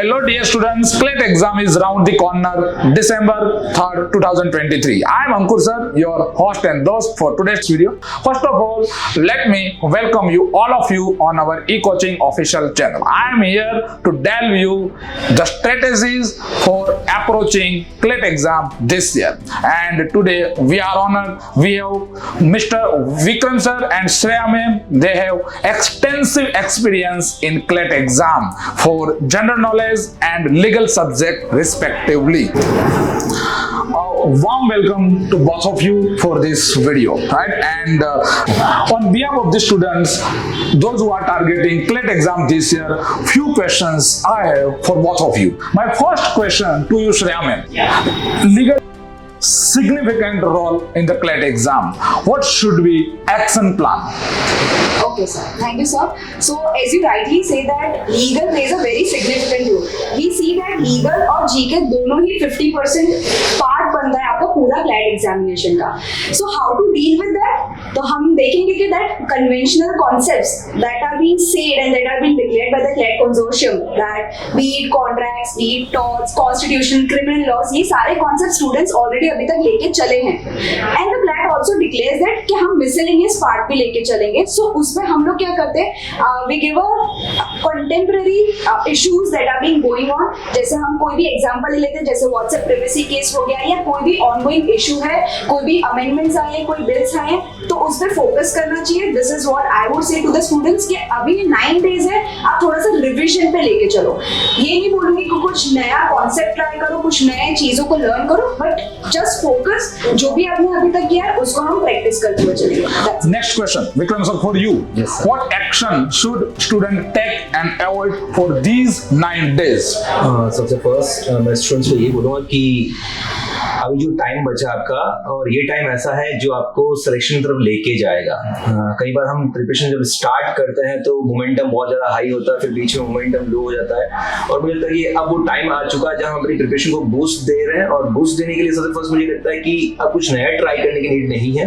Hello dear students, CLET exam is round the corner, December 3rd, 2023. I am Ankur sir, your host and host for today's video. First of all, let me welcome you, all of you, on our e-coaching official channel. I am here to tell you the strategies for approaching CLET exam this year. And today we are honored, we have Mr. Vikram sir and Shreya ma'am. They have extensive experience in CLET exam for general knowledge and legal subject respectively. Warm welcome to both of you for this video, right? And on behalf of the students, those who are targeting CLET exam this year, few questions I have for both of you. My first question to you, Shreya ma'am. Legal significant role in the CLET exam. What should be action plan? Okay, sir. Thank you, sir. So, as you rightly say that legal plays a very significant role. We see that legal और GK दोनों ही 50% part बनता है आपका पूरा CLET examination का. So, how to deal with that? तो हम देखेंगे कि that conventional concepts that are being said and that are being declared by the CLET consortium, that be it contracts, be it torts, constitution, criminal laws, ये सारे concepts students already अभी तक लेके चले हैं. And the CLET also declares that कि हम miscellaneous part भी लेके चलेंगे. So उसमें हम लोग क्या करते हैं, we give a contemporary issues that are being going on. जैसे हम कोई भी एग्जांपल ले लेते हैं, जैसे WhatsApp privacy केस हो गया या कोई भी ongoing issue है, कोई भी amendments आए, कोई bills आए, तो उस पर फोकस करना चाहिए. This is what I would say to the students कि अभी 9 days है, आप थोड़ा सा रिविजन पे लेके चलो. ये नहीं बोलूंगी कि कुछ नया कॉन्सेप्ट ट्राई करो, कुछ नए चीजों को लर्न करो, बट जस्ट फोकस जो भी आपने अभी तक किया है उसको हम प्रैक्टिस करते हुए चलेंगे. Next question, Vikram sir, for you. Yes, sir. What action should student take and avoid for these 9 days? सबसे फर्स्ट मैं स्टूडेंट्स को ये बोलूँगा कि अभी जो टाइम बचा आपका, और ये टाइम ऐसा है जो आपको सिलेक्शन की तरफ लेके जाएगा. कई बार हम प्रिपरेशन जब स्टार्ट करते हैं तो मोमेंटम बहुत ज़्यादा हाई होता है, फिर बीच में मोमेंटम लो हो जाता है, और मुझे लगता है कि अब वो टाइम आ चुका है जहाँ हम अपनी प्रिपरेशन को बूस्ट दे रहे हैं. और बूस्ट देने के लिए सबसे फर्स्ट मुझे लगता है कि अब कुछ नया ट्राई करने की नीड नहीं है.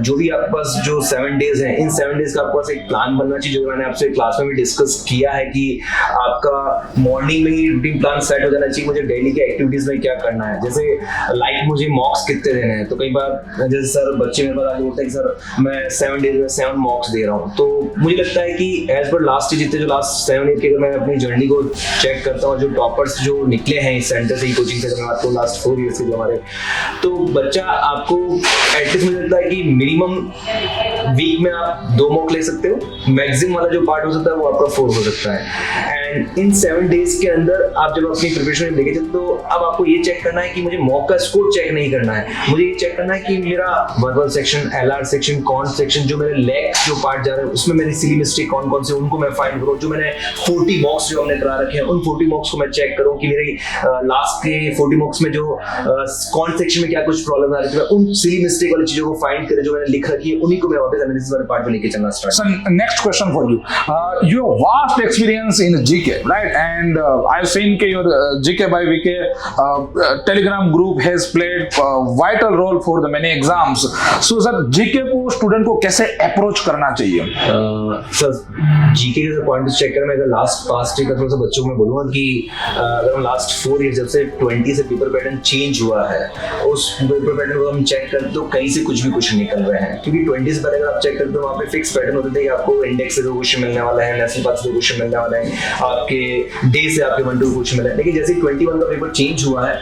जो भी आपके पास जो 7 डेज हैं, इन 7 डेज का आपके पास एक प्लान बनना चाहिए, जो मैंने आपसे क्लास में भी डिस्कस किया है कि आपका मॉर्निंग में ही रूटीन प्लान सेट हो जाना चाहिए. मुझे डेली के एक्टिविटीज में क्या करना है, जैसे लाइक मुझे मॉक्स कितने देने हैं. तो कई बार जैसे सर बच्चे मेरे पास आके बोलते हैं कि सर मैं 7 डेज में 7 मॉक्स दे रहा हूँ. तो मुझे लगता है कि एज पर लास्ट जितने जो लास्ट 7-8 की अगर मैं अपनी जर्नी को चेक करता हूँ, जो टॉपर्स जो निकले हैं इस सेंटर से, कोचिंग से, मैं बात करूँ लास्ट 4 ईयर्स के जो हमारे, तो बच्चा आपको एटलीस्ट मुझे लगता है कि मिनिमम वीक में आप 2 मॉक ले सकते हो. मैक्सिमम वाला जो पार्ट हो सकता है वो आपका 4 हो सकता है. एंड इन 7 डेज के अंदर आप जब अपनी प्रिपरेशन लेके चलते, तो अब आपको ये चेक करना है कि मुझे मॉक का स्कोर चेक नहीं करना है. मुझे ये चेक करना है कि मेरा verbal section, LR section, quant section, जो मेरे लैक जो पार्ट जा रहे हैं उसमें मेरी सिली मिस्टेक कौन कौन से, उनको मैं फाइंड करूँ. जो मैंने 40 मॉक्स जो हमने करा रखे हैं, उन 40 मॉक्स को मैं चेक करूँ कि मेरी लास्ट के 40 मॉक्स में जो कॉन सेक्शन में क्या कुछ प्रॉब्लम आ रही है, उन सिली मिस्टेक वाली चीजों को फाइंड करें जो मैंने लिख रखी है, उन्हीं को मैं वापस एनालिसिस वाले पार्ट में लेके चलना start. So next question for you. You have vast experience in GK, right? And I've seen that your GK by VK Telegram group has played vital role for the many exams. So sir, GK को student को कैसे approach करना चाहिए? Sir GK के point check करें. मैं अगर last past year का थोड़ा सा बच्चों को मैं बोलूँगा कि अगर हम लास्ट 4 ईयर जब से 20 से पेपर पैटर्न चेंज हुआ है, उस पेपर पैटर्न को हम चेक करते तो कहीं से कुछ भी कुछ निकल रहे हैं. क्योंकि 20 से पहले अगर आप चेक करते हो वहाँ पे फिक्स पैटर्न होते थे कि आपको इंडेक्स से 2 क्वेश्चन मिलने वाला है, नेशनल पास से 2 क्वेश्चन मिलने वाला है, आपके डे से आपके 1-2 क्वेश्चन मिले. लेकिन जैसे 21 का पेपर चेंज हुआ है,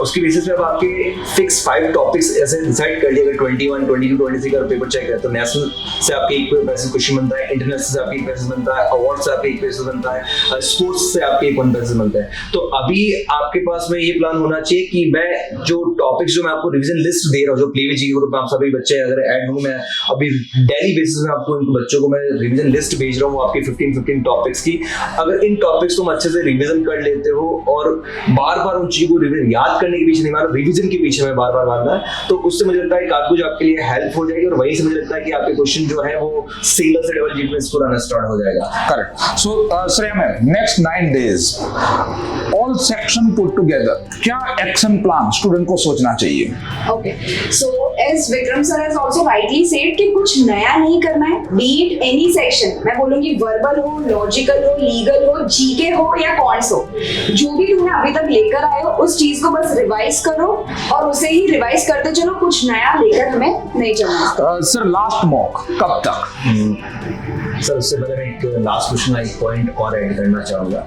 उसके बेसिस पे अब आपके फिक्स 5 टॉपिक्स ऐसे डिसाइड कर लिए. अगर 21, 22, 23 का पेपर चेक है तो नेशनल से आपके एक पैसेज क्वेश्चन बनता है, इंटरनेशनल से आपके एक पैसेज बनता है, अवार्ड से आपके एक पैसेज बनता है, स्पोर्ट्स से आपके एक 1 पैसेज बनता है. तो अभी आपके पास में ये प्लान होना चाहिए कि मैं जो टॉपिक्स जो मैं आपको रिवीजन लिस्ट दे रहा हूँ, जो प्लेवे जी ग्रुप में आप सभी बच्चे अगर ऐड होंगे, मैं अभी डेली बेसिस में आपको इन बच्चों को मैं रिवीजन लिस्ट भेज रहा हूँ आपके 15 टॉपिक्स की. अगर इन टॉपिक्स तुम अच्छे से रिवीजन कर लेते हो और बार बार उन चीजों को याद करने के पीछे नहीं मान लो रिवीजन के पीछे में बार बार भागना है, तो उससे मुझे लगता है काफी कुछ आपके लिए हेल्प हो जाएगी और वहीं से मुझे लगता है कि आपके क्वेश्चन जो है वो सिंगल से डबल डिजिट में स्कोर आना स्टार्ट हो जाएगा। Correct. So, Shreya ma'am, next 9 days, all section put together, क्या action plan student को सोचना चाहिए? Okay, so as Vikram sir has also rightly said कि कुछ नया नहीं करना है, be it any section, मैं बोलूँगी verbal हो, logical हो, legal हो, GK हो या cons हो, जो भी तुमने अभी तक लेकर आए हो उस चीज को बस रिवाइज करो और उसे ही रिवाइज करते चलो, कुछ नया लेकर हमें नहीं चलना। सर लास्ट मॉक कब तक? सर उससे पहले मैं एक लास्ट क्वेश्चन एक पॉइंट और ऐड करना चाहूँगा।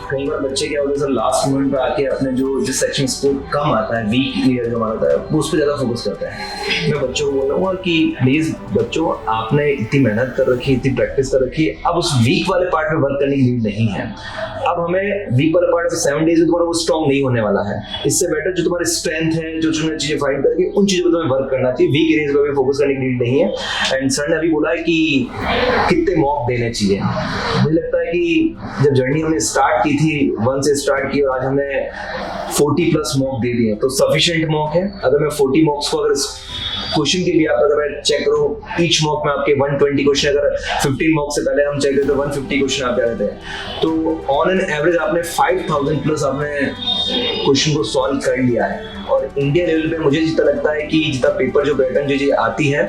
कई बार बच्चे क्या होते हैं सर, लास्ट मोमेंट पे आके अपने जो जिस सेक्शन स्कोर कम आता है, वीक एरिया जो हमारा होता है, वो उस पर ज़्यादा फोकस करते हैं। मैं बच्चों को बोल रहा हूँ कि प्लीज़ बच्चों, आपने इतनी मेहनत कर रखी है, इतनी प्रैक्टिस कर रखी है, अब उस वीक वाले पार्ट में वर्क करने की नीड नहीं है। अब हमें वीक वाले पार्ट से 7 डेज में तुम्हारा वो स्ट्रॉन्ग नहीं होने वाला है। इससे बेटर जो तुम्हारी स्ट्रेंथ है, जो तुमने चीज़ें फाइंड करके उन चीज़ों पर तुम्हें वर्क करना चाहिए। वीक एरियाज पर भी फोकस करने की नीड नहीं है। एंड सर ने अभी बोला है कि कितने मॉक देने चाहिए। मुझे लगता है कि जब जर्नी हमने स्टार्ट की थी 1 से स्टार्ट की और आज हमने 40 प्लस मॉक दे दिए, तो सफिशिएंट मॉक है। अगर मैं 40 मॉक्स को अगर क्वेश्चन के लिए आप अगर मैं चेक करूँ, ईच मॉक में आपके 120 क्वेश्चन, अगर 15 मॉक से पहले हम चेक करें तो 150 क्वेश्चन आपके रहते हैं। तो ऑन एन एवरेज आपने 5000 प्लस आपने क्वेश्चन को सॉल्व कर लिया है। और इंडिया लेवल पे मुझे जितना लगता है कि जितना पेपर जो पैटर्न जो आती है,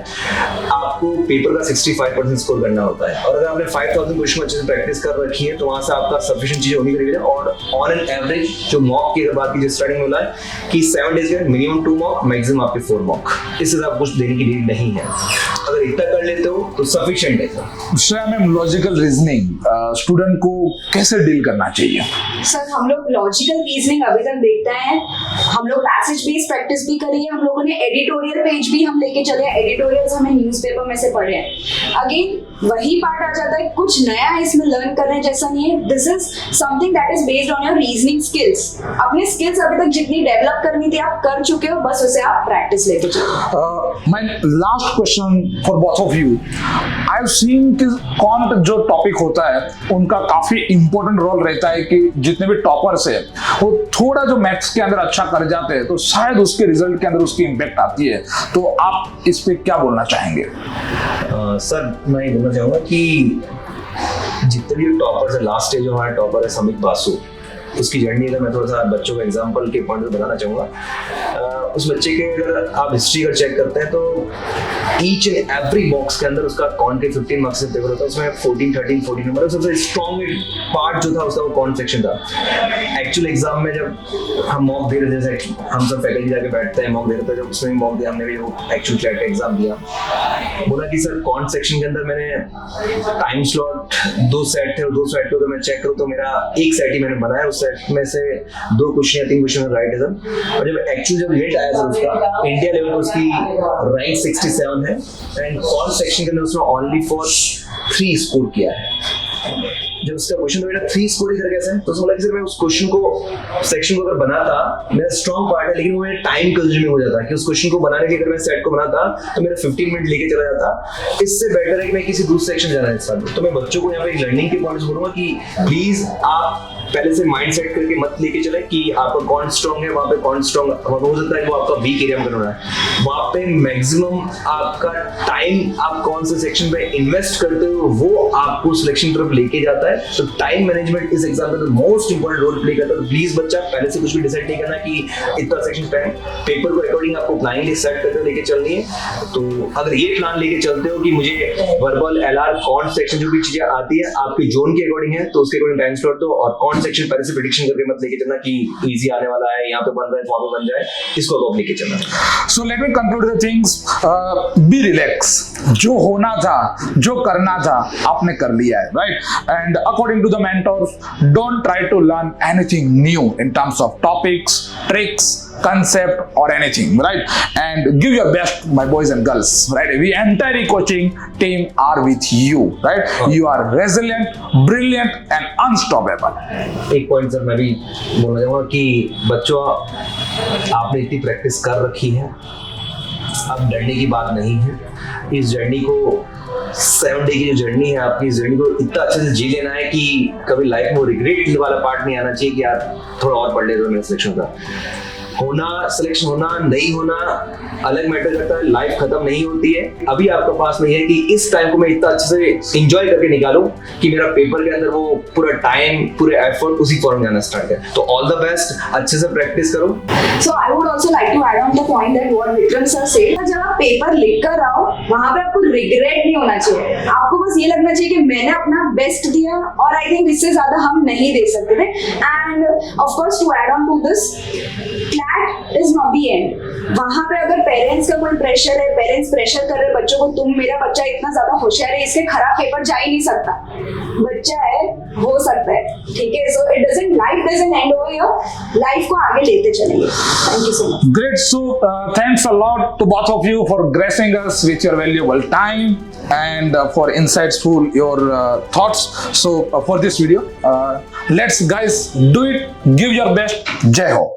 आपको पेपर का 65% स्कोर करना होता है। और अगर आपने 5000 क्वेश्चन अच्छे से प्रैक्टिस कर रखी है तो वहाँ से आपका सफिशिएंट चीज़ें होनी चाहिए। और ऑन एन एवरेज जो मॉक की अगर बात की, स्टार्टिंग में बोला है कि 7 डेज के मिनिमम 2 मॉक, मैक्सिमम आपके 4 मॉक, इससे ज़्यादा कुछ देने की नीड नहीं है। अगर इतना कर लेते हो तो सफिशिएंट है sir. Shreya ma'am, logical reasoning student को कैसे डील करना चाहिए? सर हम लोग लॉजिकल रीजनिंग अभी तक देखते हैं, हम लोग पैसेज बेस्ड प्रैक्टिस भी करी है, हम लोगों ने एडिटोरियल पेज भी हम लेके चले, एडिटोरियल्स हमें न्यूज़पेपर में से पढ़े हैं। अगेन वही पार्ट आ जाता है, कुछ नया इसमें लर्न करने जैसा नहीं है। This is something that is based on your reasoning skills. अपने स्किल्स अभी तक जितनी डेवलप करनी थी आप कर चुके हो, बस उसे आप प्रैक्टिस लेके चलो। My last question for both of you, I have seen कि कॉन्ट जो टॉपिक होता है उनका काफी इंपॉर्टेंट रोल रहता है कि जितने भी टॉपर्स है वो थोड़ा जो मैथ्स के अंदर अच्छा कर जाते हैं तो शायद उसके रिजल्ट के अंदर उसकी इम्पैक्ट आती है। तो आप इस पे क्या बोलना चाहेंगे? सर मैं ये बोलना चाहूँगा कि जितने भी टॉपर्स है, लास्ट स्टेज जो हमारा टॉपर है समित बासु, उसकी जर्नी अगर मैं थोड़ा सा बच्चों को एग्जांपल के पॉइंट से बताना चाहूँगा। उस बच्चे के अगर आप हिस्ट्री का चेक करते हैं तो ईच एंड एवरी बॉक्स के अंदर उसका कॉन के 15 मार्क्स से पेपर होता है, उसमें 14, 13, 14 नंबर। सबसे स्ट्रॉन्ग पार्ट जो था उसका वो कॉन सेक्शन था। एक्चुअल एग्जाम में जब हम मॉक दे रहे थे, हम सब फैकल्टी जाके बैठते हैं, मॉक दे रहे थे, जब उसमें मॉक दिया, हमने भी वो एक्चुअल क्लैट का एग्जाम दिया, बोला कि सर कॉन सेक्शन के अंदर मैंने टाइम स्लॉट 2 सेट थे और 2 सेट को तो मैं चेक करूँ तो मेरा एक सेट ही मैंने बनाया, उस सेट में से 2 क्वेश्चन या 3 क्वेश्चन राइट है सर। और जब एक्चुअल जब रेट आया सर उसका इंडिया लेवल पर उसकी रैंक 67 है एंड कॉन सेक्शन के अंदर उसने ओनली फॉर 3 स्कोर किया है। जब उसका क्वेश्चन तो मेरा 3 स्कोर ही कर गया सर, तो उसने बोला कि सर मैं उस क्वेश्चन को सेक्शन को अगर बनाता, मेरा स्ट्रॉन्ग पार्ट है लेकिन वो मेरा टाइम कंज्यूमिंग हो जाता है कि उस क्वेश्चन को बनाने के अगर मैं सेट को बनाता तो मेरा 15 मिनट लेके चला जाता। इससे बेटर है कि मैं किसी दूसरे सेक्शन जाना है इस साल। तो मैं बच्चों को यहाँ पे लर्निंग के पॉइंट्स बोलूंगा कि प्लीज आप पहले से माइंड सेट करके मत लेके चले कि आपका कौन स्ट्रॉन्ग है, वहाँ पे कौन स्ट्रॉन्ग हो सकता है वो आपका वीक एरिया में करना है। वहाँ पे मैक्सिमम आपका टाइम आप कौन से सेक्शन पे इन्वेस्ट करते हो वो आपको सिलेक्शन तरफ लेके जाता है। तो टाइम मैनेजमेंट इस एग्जाम में मोस्ट इंपॉर्टेंट रोल प्ले करता है। तो प्लीज बच्चा पहले से कुछ भी डिसाइड नहीं करना कि इतना सेक्शन टाइम, पेपर को अकॉर्डिंग आपको ब्लाइंडली सेट करके लेके चलनी है। तो अगर ये प्लान लेके चलते हो कि मुझे वर्बल एलआर कौन सेक्शन जो भी चीजें आती है आपके जोन के अकॉर्डिंग है तो उसके अकॉर्डिंग टाइम स्लॉट दो, और कौन सेक्शन पहले से प्रेडिक्शन करके मत लेके चलना कि इजी आने वाला है, यहाँ पे बन रहा है वहां पे बन जाए, इसको आप लेके चलना। So let me conclude the things, be relax, जो होना था जो करना था आपने कर लिया है, right? And according to the mentors, don't try to learn anything new in terms of topics, tricks, concept or anything, right? And give your best, my boys and girls, right? We entire coaching team are with you, right? You are resilient, brilliant and unstoppable. एक point sir मैं भी बोलना चाहूँगा कि बच्चों आपने इतनी practice कर रखी है, अब डरने की बात नहीं है। इस जर्नी को 7 डे की जो जर्नी है आपकी, जर्नी को इतना अच्छे से जी लेना है कि कभी लाइफ में रिग्रेट वाला पार्ट नहीं आना चाहिए कि यार थोड़ा और पढ़ ले तो मेरा सिलेक्शन था। होना, सिलेक्शन होना, नहीं होना अलग मैटर करता है, लाइफ खत्म नहीं होती है। अभी आपके पास में है कि इस टाइम को मैं इतना अच्छे से एंजॉय करके निकालूं कि मेरा पेपर के अंदर वो पूरा टाइम, पूरे एफर्ट उसी फॉर्म में आना स्टार्ट है। तो ऑल द बेस्ट, अच्छे से प्रैक्टिस करो। So I would also like to add on the point that what Vikram sir said, जब आप पेपर लिख कर आओ वहाँ पे आपको रिग्रेट नहीं होना चाहिए, आपको बस ये लगना चाहिए कि मैंने अपना बेस्ट दिया और आई थिंक इससे ज्यादा हम नहीं दे सकते थे। And of course to add on to this, CLAT is not the end. वहाँ पे अगर पेरेंट्स का कोई प्रेशर है, पेरेंट्स प्रेशर कर रहे बच्चों को, तुम मेरा बच्चा इतना ज्यादा होशियार है, इसके खराब पेपर जा ही नहीं सकता, बच्चा है हो सकता है, ठीक है। So it doesn't, life doesn't and over here, life को आगे लेते चलेंगे। Thank you so much. Great. So, thanks a lot to both of you for gracing us with your valuable time and for insightful your thoughts. So, for this video, let's guys do it. Give your best. Jai Ho.